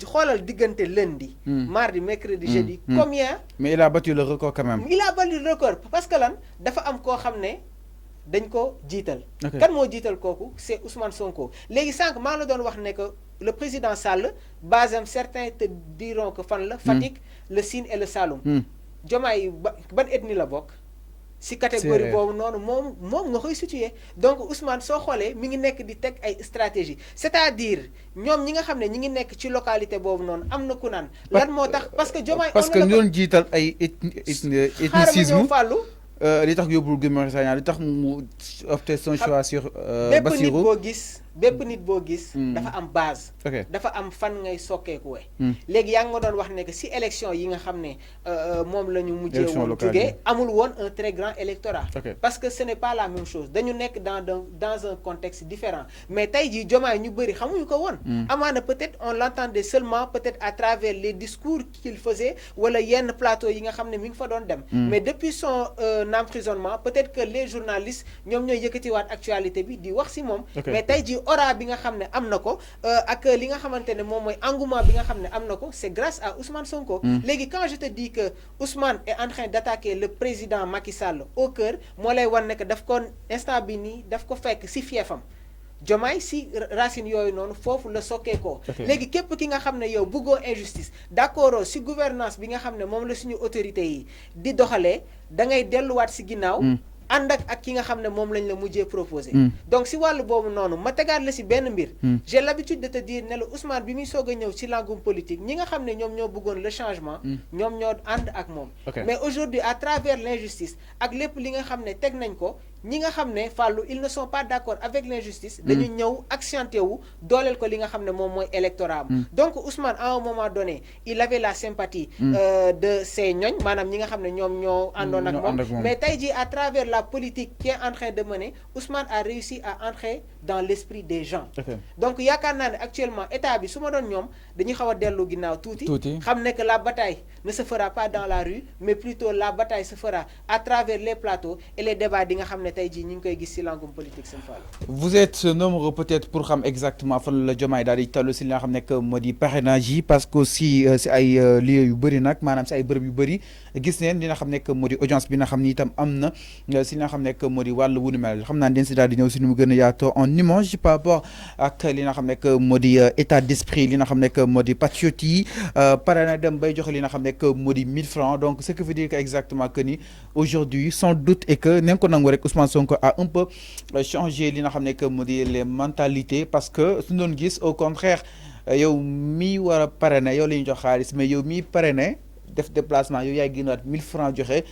xoolal diggante lundi. mardi mercredi jeudi. combien. mais il a battu le record quand même. il a battu le record parce que lan dafa am koo xam ne dañ ko jiital. kan moo jiital kooku c'est Ousmane Sonko léegi sànq maa la doon wax ne que le président Sall basam certains te diront que fan la. Fatick le Sine et le Saloum. Diomaye ban ethnie la bokk. si catégorie boobu noonu moom nga koy situé donc Ousmane soo xoolee mi ngi nekk di teg ay stratégie c'est-à-dire ñoom ñi nga xam ne ñi ngi nekk ci localité boobu noonu am na ku naan lan moo tax parce que Diomaye parce que ñu doon jiital ay ethnicisme fàllu li tax yóbbul Guy Marius Sagna li tax mu opté son choix sur Bassirou bépp nit boo gis dafa am base dafa am fan ngay sokkeekuwe léegi yaa ngi ma doon wax ne que si élection yi nga xam ne moom la ñu mujjee woon jógee amul woon un très grand électorat parce que ce n'est pas la même chose dañu nekk dans un contexte différent mais tey jii Diomaye ñu bëri xamuñu ko woon amaana peut-être on l'entendait seulement peut-être à travers les discours qu'il faisait wala yenn plateau yi nga xam ne mi ngi fa doon dem mais depuis son emprisonnement peut-être que les journalistes ñoom ñooy yëkkatiwaat actualité bi di wax si moom mais tey jii ora bi nga xam ne am na ko ak li nga xamante ne moom mooy engouement bi nga xam ne am na ko c'est grâce à Ousmane Sonko léegi quand je te dis que Ousmane est en train d'attaquer le président Macky Sall au cœur moo lay wan ne que daf ko instant bi nii daf ko fekk si fiefam Diomaye si racine yooyu noonu foofu la sokkee ko léegi képp ki nga xam ne yow bëggoo injustice d'accord si gouvernance bi nga xam ne moom la suñu autorités yi di doxalee da ngay delluwaat si ginnaaw ànd ak ki nga xam ne moom lañ la mujjee proposé donc si wàllu boobu noonu ma tegaat la si benn mbir j'ai l'habitude de te dire ne la Ousmane bi muy soog a ñëw si langum politique ñi nga xam ne ñoom ñoo bëggoon le changement ñoom ñoo ànd ak moom mais aujourd'hui à travers l'injustice ak lépp li nga xam ne teg nañ ko ñi nga xam ne Fallou ils ne sont pas d'accord avec l'injustice dañu ñëw accentué wu dooleel ko li nga xam ne moom mooy électorat donc Ousmane à un moment donné il avait la sympathie de ses ñoñ maanaam ñi nga xam ne ñoom ñoo àndoon ak moom mais tey jii à travers la politique qui est en train de mener Ousmane a réussi à entrer dans l'esprit des gens donc yaakaar naa ne actuellement état bi su ma doon ñoom dañuy xaw a dellu ginnaaw tuuti xam ne que la bataille ne se fera pas dans la rue mais plutôt la bataille se fera à travers les plateaux et les débats di nga xam ne tey jii ñu ngi koy gis ci langum politique seen Fall. Vous êtes nombreux peut-être pour xam exactement fan la Diomaye daal di toll si li nga xam ne que moo di parrainage yi parce que aussi si ay lieux yu bëri nag maanaam si ay bërëb yu bëri gis neen li nga xam ne que moo di audience bi nga xam ni itam am na si li nga xam ne que moo di wàllu wu ni mel xam naa den si daal di ñëw si nu mu gën a yaatoo en image par rapport ak li nga xam ne que moo di état d'esprit li nga xam ne que moo di patriote yi pare na dem bay joxe li nga xam ne que moo di 1000 francs donc ce qui veut dire que exactement que ni aujourd'hui sans doute et que nañ ko nangu rek Ousmane Sonko a un peu changé li nga xam ne que moo di les mentalités parce que su doon gis au contraire yow mii war a parrainer yow la ñu jox xaalis mais yow mii parrainer def déplacement yow yaay génnaat 1000 francs joxe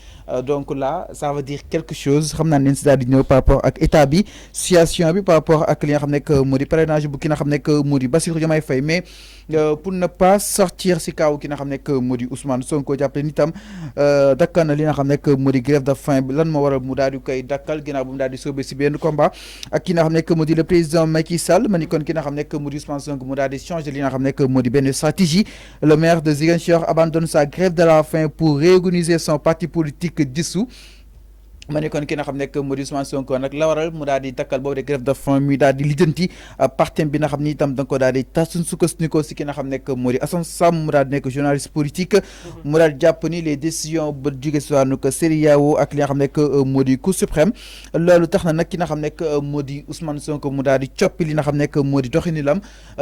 donc là ça veut dire quelque chose xam naa ne si daal di ñëw par rapport ak état bi situation bi par rapport ak li nga xam ne que moo di parrainage bu ki nga xam ne que moo di Bassirou Diomaye Faye mais pour ne pas sortir si kaw ki nga xam ne que moo di Ousmane Sonko jàppale ni tam dakkal na li nga xam ne que moo di grève de faim bi lan moo waral mu daal di koy dakkal ginnaaw bu mu daal di sóobee si benn combat ak ki nga xam ne que moo di le président Macky Sall ma ni kon ki nga xam ne que moo di Ousmane Sonko mu daal di changer li nga xam ne que moo di benn stratégie le maire de Ziguinchor abandonne sa grève de la faim pour réorganiser son parti politique dissous ma ne kon ki nga xam ne que moo di Ousmane Sonko nag la waral mu daal di dakkal boobu de grève de faim muy daal di lijjanti parti bi nga xam ni itam da nga ko daal di tas suñ sukkandikoo si ki nga xam ne que moo di Assane Sam mu daal di nekk journaliste politique mu daal di jàpp ni les décisions ba jóge si wàllu que CEDEAO ak li nga xam ne que moo di Cour suprême loolu tax na nag ki nga xam ne que moo di Ousmane Sonko mu daal di coppi li nga xam ne que moo di doxini lam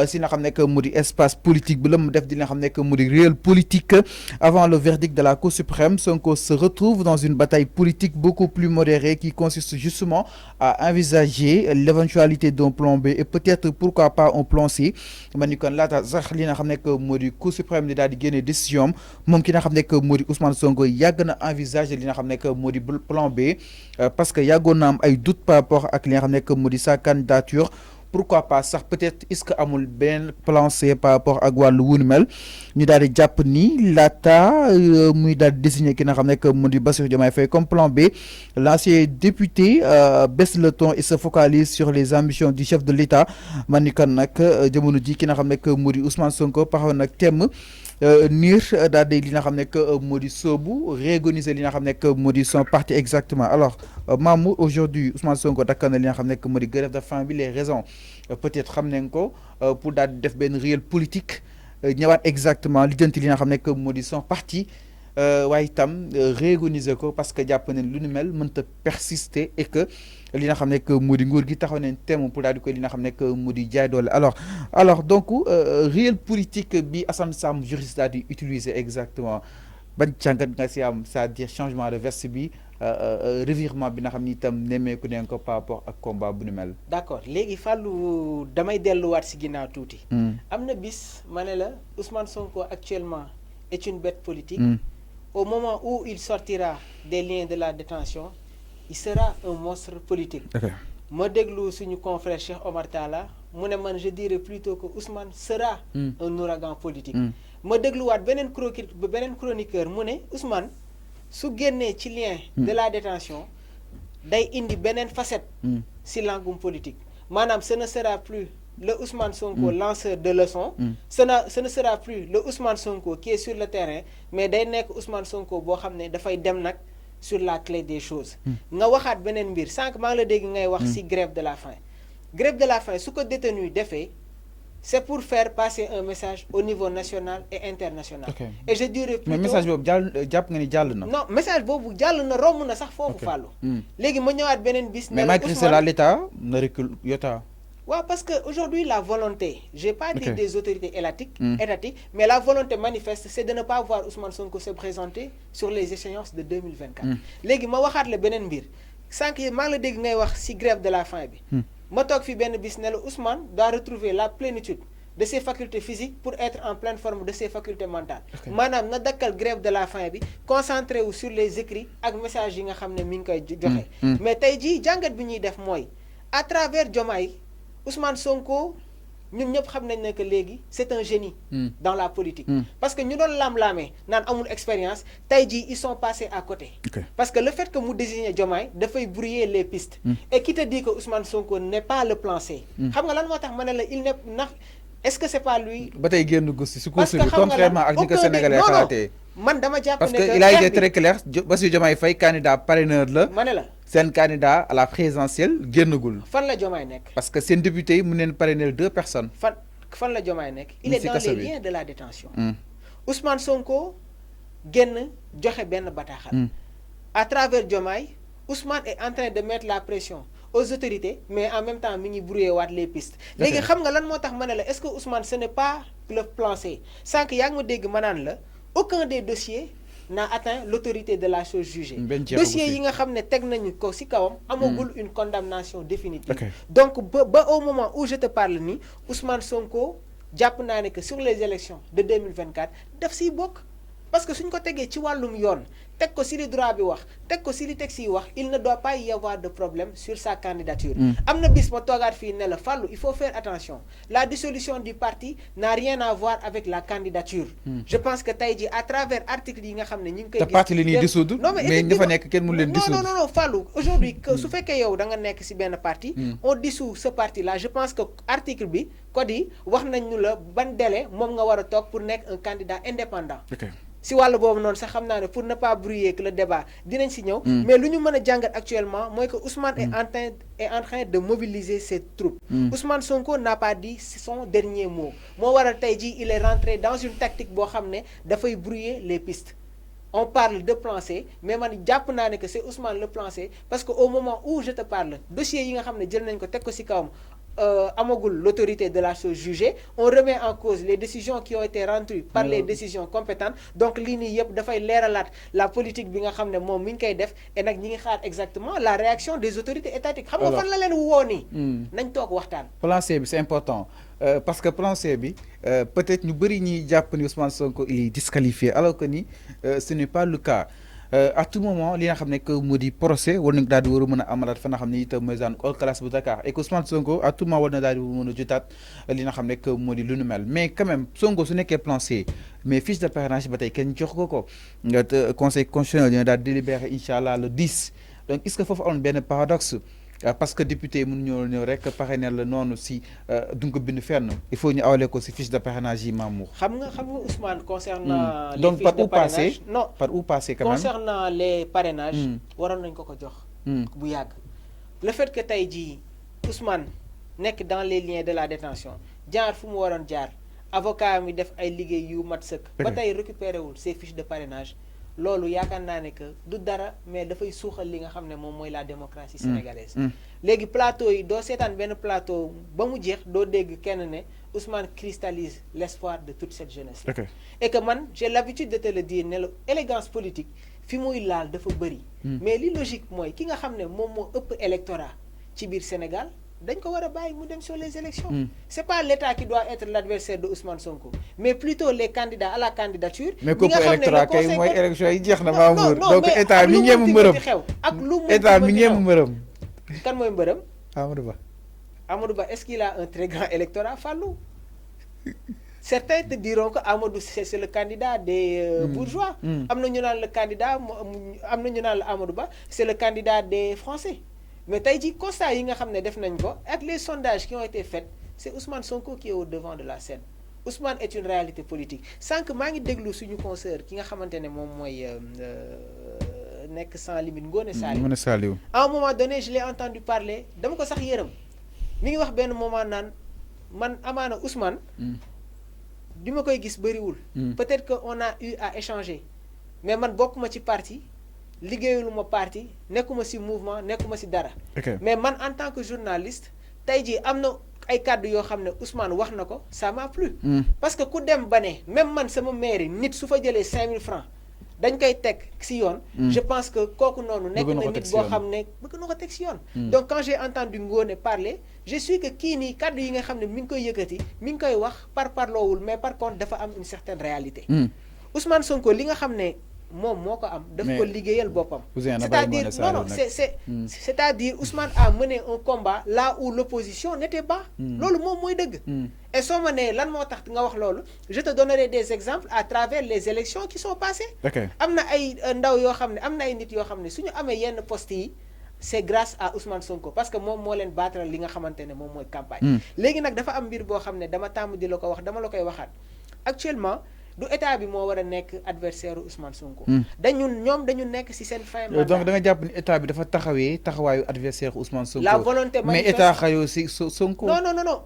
si nga xam ne que moo di espace politique bi la mu def di nga xam ne que moo di réel politique avant le verdict de la Cour suprême Sonko se retrouve dans une bataille politique beaucoup plus modéré qui consiste justement à envisager l'éventualité d'un plan B et peut-être pourquoi pas un plan C ma ni kon laata sax li nga xam ne que moo di Cour suprême di daal di génne décision moom ki nga xam ne que moo di Ousmane Sonko yàgg na envisager li nga xam ne que moo di plan B parce que yàggoon na am ay doute par rapport ak li nga xam ne que moo di sa candidature pourquoi pas sax peut-être est-ce que amul benn plan C par rapport ak wàllu wu ni mel ñu daal di jàpp ni laata muy daal di désigner ki nga xam ne que mu di Bassirou Diomaye Faye comme plan B l'ancien député baisse le ton et se focalise sur les ambitions du chef de l'État man ni kon nag jamono ji ki nga xam ne que mu di Ousmane Sonko paxaw nag temm niir daal di li nga xam ne que moo di soobu réorganiser li nga xam ne que moo di son parti exactement alors Mamour aujourd'hui Ousmane Sonko dakkal na li nga xam ne que moo di grève de faim bi les raisons peut-être xam nañ ko pour daal di def benn réel politique ñëwaat exactement lijjanti li nga xam ne que moo di son parti waaye itam réorganiser ko parce que jàpp nañ lu ni mel mënta persister et que li nga xam ne que moo di nguur gi taxaw nañ thème pour daal di koy li nga xam ne que moo di jaay doole alors donc réel politique bi Assane Sam juriste daal di utiliser exactement ban jàngat nga si am c'est-à-dire changement de veste bi revirement bi nga xam ni itam nemmeeku nañ ko par rapport ak combat bu ni mel. d'accord léegi Fallou damay delluwaat si ginnaaw tuuti. am na bis ma ne la Ousmane Sonko actuellement est une bête politique. Au moment où il sortira des liens de la détention il sera un monstre politique. ma déglu suñu confrère Cheikh Omar Talla mu ne man je dirais plutôt que Ousmane sera un ouragan politique. ma dégluwaat beneen chroniqueur mu ne Ousmane su génnee ci lien de la détention day indi beneen facette si langum politique maanaam ce ne sera plus le Ousmane Sonko lanceur de leçons ce ne sera plus le Ousmane Sonko qui est sur le terrain mais day nekk Ousmane Sonko boo xam ne dafay dem nag sur la clé des choses nga waxaat beneen mbir sànq maa ngi la dégg ngay wax si grève de la faim su ko détenu defee c'est pour faire passer un message au niveau national et international. Et je dirais plutôt... mais message boobu jàpp nga ni jàll na. non message boobu jàll na romb na sax foofu Fallou. léegi ma ñëwaat beneen bis. mais malgré cela l'État ne recule yota. Ouais, parce qu'aujourd'hui, la volonté, je n'ai pas dit des autorités étatiques, mais la volonté manifeste, c'est de ne pas voir Ousmane Sonko se présenter sur les échéances de 2024. Légui ma waxat le benen mbir sank ma la dégg ngay wax ci grève de la faim bi ma tok fi ben bis ne Ousmane doit retrouver la plénitude de ses facultés physiques pour être en pleine forme de ses facultés mentales. Manam na dakkal grève de la faim bi concentré wu sur les écrits ak message yi nga xamné mi ngi koy joxé. Mais tay ji jangat bi ñuy def moy à travers Diomaye Ousmane Sonko ñun ñëpp xam nañ ne que léegi c'est un génie dans la politique parce que ñu doon lam-laamee naan amul expérience tey jii ils sont passés à côté parce que le fait que mu désigner Diomaye dafay brouiller les pistes et qui te dit que Ousmane Sonko n'est pas le plan C xam nga lan moo tax ma ne la il n'est na est-ce que c'est pas lui ba tey génn gussi si course bi contrairement ak ni ko Sénégalais xalaatee man dama jàpp ne parce que il a été très clair Bassirou Diomaye Faye candidat parraineur la ma ne la seen candidat à la présidentielle génnagul. fan la Diomaye nekk. parce que seen député yi mu neen parrainer 2 personnes. fan la Diomaye nekk. il est dans les liens de la détention Ousmane Sonko génn joxe benn bataaxal. à travers Diomaye Ousmane est en train de mettre la pression aux autorités mais en même temps mi ngi brouiller waat les pistes. léegi xam nga lan moo tax ma ne la est-ce que Ousmane ce n'est pas le plan C sànq yaa ngi ma dégg ma naan la aucun des dossiers n'a atteint l'autorité de la chose jugée. Dossier yi nga xamné tek nañu ko ci kawam amagul une condamnation définitive. Donc ba au moment où je te parle ni Ousmane Sonko japp na né que sur les élections de 2024 daf ci bok parce que suñ ko téggé ci walum yoon tek ko ci li droit bi wax tek ko ci li texte yi wax il ne doit pas y avoir de problème sur sa candidature. Amna bis ma togaat fi né la Fallou il faut faire attention la dissolution du parti n'a rien à voir avec la candidature. Je pense que tey jii à travers article yi nga xamné ñing koy. gis parti li ñuy dissoudre mais ña fa nekk kenn mënu leen dissoudre. non Fallou aujourd'hui que su fekkee yow da nga nekk ci benn parti. On dissout ce parti là je pense que article bi code yi wax nañ ñu la ban délai mom nga wara tok pour nekk un candidat indépendant. Si wàllu boobu noonu sax xam naa ne pour ne pas brouiller que le débat dinañ si ñëw. Mais lu ñu mën a jàngat actuellement mooy que Ousmane est en train de mobiliser ses troupes. Ousmane Sonko n'a pas dit son dernier mot moo waral tey jii il est rentré dans une tactique boo xam ne dafay brouiller les pistes. On parle de plan C mais man jàpp naa ne que c'est Ousmane le plan C parce que au moment où je te parle dossier yi nga xam ne jël nañ ko teg ko si kawam. Amagul l'autorité de la chose jugée on remet en cause les décisions qui ont été rendues par les décisions compétentes donc lii nii yëpp dafay leeralaat la politique bi nga xam ne moom mi ngi koy def et nag ñi ngi xaar exactement la réaction des autorités étatiques xam nga fan la leen woo nii nañ toog waxtaan plan C bi c'est important parce que plan C bi peut-être ñu bëri ñi jàpp ni Ousmane Sonko il est disqualifié alors que ni ce n'est pas le cas à tout moment li nga xam ne que moo di procès war nañ daal di war a mën a amalaat fa nga xam ne itam mooy daan hors classe bu Dakar et que Ousmane Sonko à tout moment war na daal di mën a jotaat li nga xam ne que moo di lu nu mel mais quand même Sonko su nekkee plan C mais fiche de parrainage ba tey kenn jox ko nga conseil constitutionnel dina daal délibéré incha allah le 10 donc est-ce que foofu amoon benn paradoxe parce que député mënu ñëw rek parrainer la noonu si duñ ko bind fenn il faut ñu awale ko si fiche de parrainage yi Mamour. xam nga Ousmane concernant les donc fiches de parrainage non par où passer quand même concernant les parrainages waroon nañ ko jox bu yàgg le fait que tey jii Ousmane nekk dans les liens de la détention jaar fu mu waroon jaar avocat mi def ay liggéey yu mat sëkk ba tey récupéré wul ses fiches de parrainage loolu yaakaar naa ne que du dara mais dafay suuxal li nga xam ne moom mooy la démocratie sénégalaise léegi plateau yi doo seetaan benn plateau ba mu jeex doo dégg kenn ne Ousmane cristallise l'espoir de toute cette jeunesse et que man j'ai l'habitude de te le dire ne la élégance politique fi muy laal dafa bëri mais li logique mooy ki nga xam ne moom moo ëpp électorat ci biir Sénégal dañ ko war a bàyyi mu dem sur les élections c'est pas l'État qui doit être l'adversaire de Ousmane Sonko mais plutôt les candidats à la candidature mais ko électorat kay mooy élection yi jeex na Mamour donc état mi ngeemu mbërëm ak lu état mi ngeemu mbërëm kan mooy mbërëm Amadou Ba est-ce qu'il a un très grand électorat Fallou certains te diront que Amadou c'est le candidat des bourgeois am na ñu naan le candidat am na ñu naan la Amadou Ba c'est le candidat des Français mais tey ji constat yi nga xam ne def nañ ko ak les sondages qui ont été faits c'est Ousmane Sonko qui est au devant de la scène Ousmane est une réalité politique sànq maa ngi déglu suñu consoeur ki nga xamante ne moom mooy nekk sans limite Ngoné Saliou à un moment donné je l'ai entendu parler dama ko sax yërëm mi ngi wax benn moment naan man amaana Ousmane di ma koy gis bëriwul peut-être que on a eu à échanger mais man bokkuma ci parti liggéeyuluma parti nekkuma ci mouvement nekkuma ci dara mais man en tant que journaliste tey jii am na ay kàddu yoo xam ne Ousmane wax na ko ça m'a plu parce que ku dem ba ne même man sama mairie nit su fa jëlee 5000 francs dañ koy teg ci yoon je pense que kooku noonu nekk na nit boo xam ne bëgg na ko teg ci yoon donc quand j'ai entendu Ngoné parler je suis que kii nii kàddu yi nga xam ne mi ngi koy yëkkati mi ngi koy wax parloowul mais par contre dafa am une certaine réalité Ousmane Sonko li nga xam ne moom moo ko am daf ko liggéeyal boppam c'est-à-dire non c'est-à-dire Ousmane a mené un combat là où l'opposition n'était pas loolu moom mooy dëgg et soo ma nee lan moo tax nga wax loolu je te donnerai des exemples à travers les élections qui sont passées am na ay ndaw yoo xam ne am na ay nit yoo xam ne suñu amee yenn postes yi c'est grâce à Ousmane Sonko parce que moom moo leen battre li nga xamante ne moom mooy campagne léegi nag dafa am mbir boo xam ne dama tàmm di la ko wax dama la koy waxaat actuellement du état bi moo war a nekk adversaire Ousmane Sonko ñoom dañu nekk ci seen fin mandat donc da nga jàpp ni état bi dafa taxawaayu adversaire Ousmane Sonko la volonté mais état xajoo ci Sonko non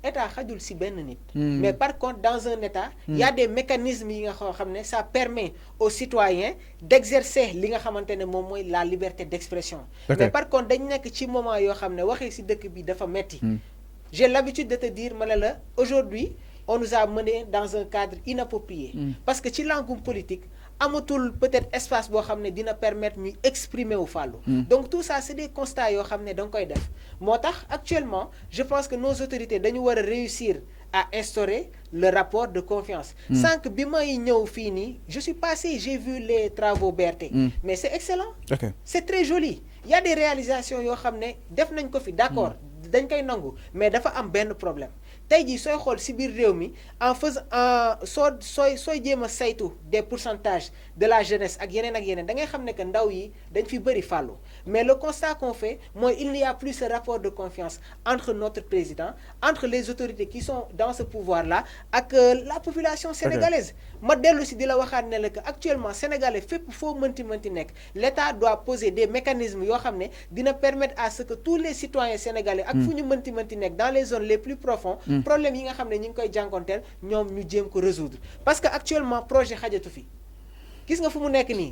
état xajul ci benn nit mais par contre dans un état il y a des mécanismes yi nga xam ne ça permet aux citoyens d'exercer li nga xamante ne moom mooy la liberté d'expression mais par contre dañ nekk ci moment yoo xam ne waxee ci dëkk bi dafa metti j'ai l'habitude de te dire ma ne la aujourd'hui on nous a mené dans un cadre inapproprié parce que ci langum politique amatul peut-être espace boo xam ne dina permettre ñu exprimer wu fàllu donc tout ça c'est des constats yoo xam ne da nga koy def moo tax actuellement je pense que nos autorités dañu war a réussir à instaurer le rapport de confiance sànq bi may ñëw fii nii je suis passé j'ai vu les travaux BRT mais c'est excellent c'est très joli il y a des réalisations yoo xam ne def nañ ko fi d'accord dañ koy nangu mais dafa am benn problème tey jii sooy xool ci biir réew mi en faisant sooy jéem a saytu des pourcentages de la jeunesse ak yeneen da ngay xam ne que ndaw yi dañ fi bëri fàllu mais le constat qu'on fait mooy il n'y a plus ce rapport de confiance entre notre président entre les autorités qui sont dans ce pouvoir là ak la population sénégalaise ma dellu ci di la waxaat ne la que actuellement sénégalais fépp foo mënti nekk l'État doit poser des mécanismes yoo xam ne dina permettre à ce que tous les citoyens sénégalais ak fu ñu mënti nekk dans les zones les plus profondes problème yi nga xam ne ñu ngi koy jànkonteel ñoom ñu jéem ko résoudre parce que actuellement projet xajatu fi gis nga fu mu nekk nii